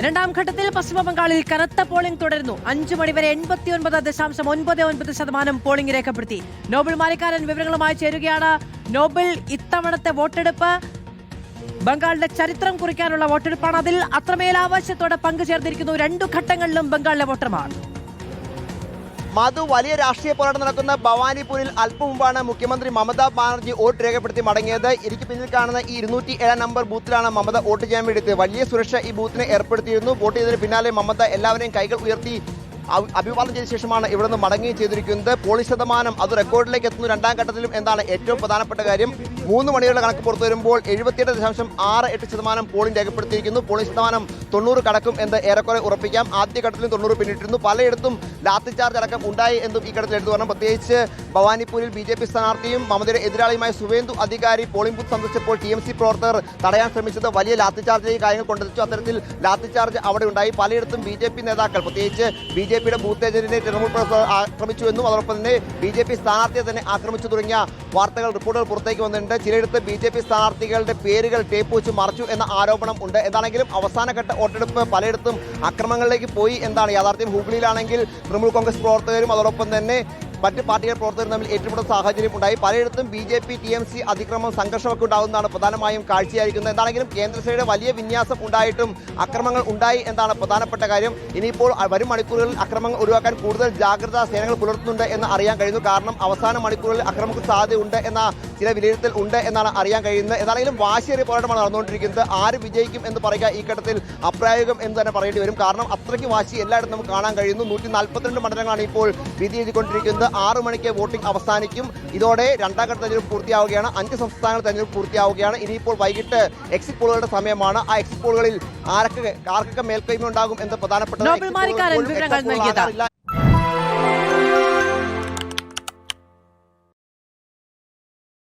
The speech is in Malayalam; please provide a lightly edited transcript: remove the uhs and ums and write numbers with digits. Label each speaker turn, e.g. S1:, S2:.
S1: രണ്ടാം ഘട്ടത്തിൽ പശ്ചിമബംഗാളിൽ കനത്ത പോളിംഗ് തുടരുന്നു. 5 മണിവരെ 89.99% പോളിംഗ് രേഖപ്പെടുത്തി. നോബിൾ മാലിക്കാരൻ വിവരങ്ങളുമായി ചേരുകയാണ്. നോബിൾ, ഇത്തവണത്തെ വോട്ടെടുപ്പ് ബംഗാളിന്റെ ചരിത്രം കുറിക്കാനുള്ള വോട്ടെടുപ്പാണ്. അതിൽ അത്രമേൽ ആവേശത്തോടെ പങ്കുചേർന്നിരിക്കുന്നു 2 ഘട്ടങ്ങളിലും ബംഗാളിലെ വോട്ടർമാർ.
S2: മധു, വലിയ രാഷ്ട്രീയ പോരാട്ടം നടക്കുന്ന ഭവാനിപൂരിൽ അല്പം മുമ്പാണ് മുഖ്യമന്ത്രി മമതാ ബാനർജി വോട്ട് രേഖപ്പെടുത്തി മടങ്ങിയത്. എനിക്ക് പിന്നിൽ കാണുന്ന ഈ 207 നമ്പർ ബൂത്തിലാണ് മമത വോട്ട് ചെയ്യാൻ വേണ്ടി എത്തിയത്. വലിയ സുരക്ഷ ഈ ബൂത്തിനെ ഏർപ്പെടുത്തിയിരുന്നു. വോട്ട് ചെയ്തതിന് പിന്നാലെ മമത എല്ലാവരെയും കൈകൾ ഉയർത്തി അഭിവാദം ചെയ്ത ശേഷമാണ് ഇവിടെ നിന്ന് മടങ്ങുകയും ചെയ്തിരിക്കുന്നത്. പോളിംഗ് ശതമാനം അത് റെക്കോർഡിലേക്ക് എത്തുന്നു. രണ്ടാം ഘട്ടത്തിലും എന്താണ് ഏറ്റവും പ്രധാനപ്പെട്ട കാര്യം, 3 മണിയുടെ കണക്ക് പുറത്തു വരുമ്പോൾ 78.68% പോളിംഗ് രേഖപ്പെടുത്തിയിരിക്കുന്നു. പോളിംഗ് ശതമാനം 90 കടക്കും എന്ന് ഏറെക്കുറെ ഉറപ്പിക്കാം. ആദ്യ ഘട്ടത്തിലും 90 പിന്നിട്ടിരുന്നു. പലയിടത്തും ലാത്തി ചാർജ് അടക്കം ഉണ്ടായി എന്നും ഈ ഘട്ടത്തിൽ എടുത്തു പറഞ്ഞു. പ്രത്യേകിച്ച് ഭവാനിപൂരിൽ BJP സ്ഥാനാർത്ഥിയും മമതയുടെ എതിരാളിയുമായ സുവേന്ദു അധികാരി പോളിംഗ് ബൂത്ത് സന്ദർശിച്ചപ്പോൾ TMC പ്രവർത്തകർ തടയാൻ ശ്രമിച്ചത് വലിയ ലാത്തി ചാർജിലേക്ക് കാര്യങ്ങൾ കൊണ്ടെത്തിച്ചു. അത്തരത്തിൽ ലാത്തി ചാർജ് അവിടെ ഉണ്ടായി. പലയിടത്തും BJP നേതാക്കൾ, പ്രത്യേകിച്ച് BJPയുടെ ബൂത്ത് ഏജന്റിനെ തൃണമൂൽ പ്രവർത്തകർ ആക്രമിച്ചുവെന്നും അതോടൊപ്പം തന്നെ BJP സ്ഥാനാർത്ഥിയെ തന്നെ ആക്രമിച്ചു തുടങ്ങിയ വാർത്തകൾ, റിപ്പോർട്ടുകൾ പുറത്തേക്ക് വന്നിട്ടുണ്ട്. ചിലയിടത്ത് BJP സ്ഥാനാർത്ഥികളുടെ പേരുകൾ ടേപ്പ് വെച്ച് മറച്ചു എന്ന ആരോപണം ഉണ്ട്. എന്താണെങ്കിലും അവസാനഘട്ട വോട്ടെടുപ്പ് പലയിടത്തും അക്രമങ്ങളിലേക്ക് പോയി എന്നാണ് യാഥാർത്ഥ്യം. ഹൂഗ്ലിയിലാണെങ്കിൽ തൃണമൂൽ കോൺഗ്രസ് പ്രവർത്തകരും അതോടൊപ്പം തന്നെ മറ്റ് പാർട്ടികൾ പ്രവർത്തകരും തമ്മിൽ ഏറ്റുമുട്ടുന്ന സാഹചര്യം ഉണ്ടായി. പലയിടത്തും BJP TMC അതിക്രമം, സംഘർഷമൊക്കെ ഉണ്ടാകുന്നതാണ് പ്രധാനമായും കാഴ്ചയായിരിക്കുന്നത്. എന്താണെങ്കിലും കേന്ദ്രസേനയുടെ വലിയ വിന്യാസം ഉണ്ടായിട്ടും അക്രമങ്ങൾ ഉണ്ടായി എന്നാണ് പ്രധാനപ്പെട്ട കാര്യം. ഇനിയിപ്പോൾ വരും മണിക്കൂറുകളിൽ അക്രമങ്ങൾ ഒഴിവാക്കാൻ കൂടുതൽ ജാഗ്രതാ സേനകൾ പുലർത്തുന്നുണ്ട് എന്ന് അറിയാൻ കഴിയുന്നു. കാരണം അവസാന മണിക്കൂറുകളിൽ അക്രമങ്ങൾക്ക് സാധ്യതയുണ്ട് എന്ന ചില വിലയിരുത്തൽ ഉണ്ട് എന്നാണ് അറിയാൻ കഴിയുന്നത്. എന്താണെങ്കിലും വാശിയേറിയ പോരാട്ടമാണ് നടന്നുകൊണ്ടിരിക്കുന്നത്. ആര് വിജയിക്കും എന്ന് പറയുക ഈ ഘട്ടത്തിൽ അപ്രായോഗികം എന്ന് തന്നെ പറയേണ്ടി വരും. കാരണം അത്രയ്ക്ക് വാശി എല്ലായിടത്തും നമുക്ക് കാണാൻ കഴിയുന്നു. 142 മണ്ഡലങ്ങളാണ് ഇപ്പോൾ വിധി എഴുതിക്കൊണ്ടിരിക്കുന്നത്. 6 മണിക്ക് വോട്ടിംഗ് അവസാനിക്കും. ഇതോടെ രണ്ടാം ഘട്ട തെരഞ്ഞെടുപ്പ് പൂർത്തിയാവുകയാണ്. 5 സംസ്ഥാനങ്ങൾ തെരഞ്ഞെടുപ്പ് പൂർത്തിയാവുകയാണ്. ഇനിയിപ്പോൾ വൈകിട്ട് എക്സിറ്റ് പോളുകളുടെ സമയമാണ്. ആ എക്സിറ്റ് പോളുകളിൽ ആർക്കൊക്കെ മേൽക്കൈമ ഉണ്ടാകും എന്ന് പ്രധാനപ്പെട്ട